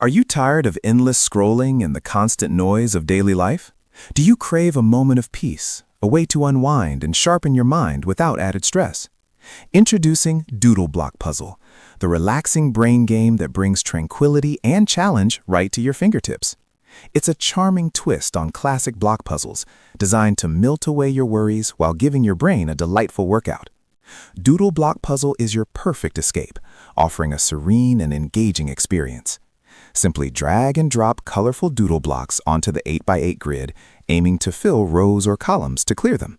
Are you tired of endless scrolling and the constant noise of daily life? Do you crave a moment of peace, a way to unwind and sharpen your mind without added stress? Introducing Doodle Block Puzzle, the relaxing brain game that brings tranquility and challenge right to your fingertips. It's a charming twist on classic block puzzles, designed to melt away your worries while giving your brain a delightful workout. Doodle Block Puzzle is your perfect escape, offering a serene and engaging experience. Simply drag and drop colorful doodle blocks onto the 8x8 grid, aiming to fill rows or columns to clear them.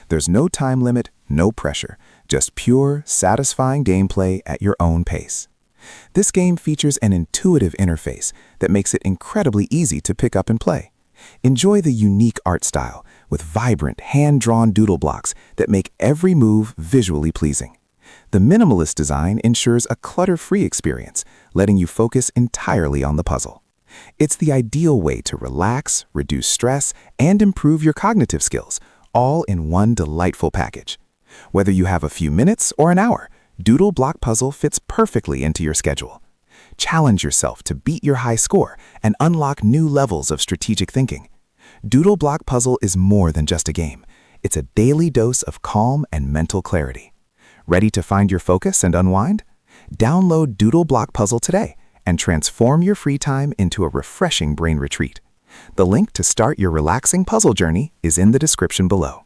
There's no time limit, no pressure, just pure, satisfying gameplay at your own pace. This game features an intuitive interface that makes it incredibly easy to pick up and play. Enjoy the unique art style with vibrant, hand-drawn doodle blocks that make every move visually pleasing. The minimalist design ensures a clutter-free experience, letting you focus entirely on the puzzle. It's the ideal way to relax, reduce stress, and improve your cognitive skills, all in one delightful package. Whether you have a few minutes or an hour, Doodle Block Puzzle fits perfectly into your schedule. Challenge yourself to beat your high score and unlock new levels of strategic thinking. Doodle Block Puzzle is more than just a game. It's a daily dose of calm and mental clarity. Ready to find your focus and unwind? Download Doodle Block Puzzle today and transform your free time into a refreshing brain retreat. The link to start your relaxing puzzle journey is in the description below.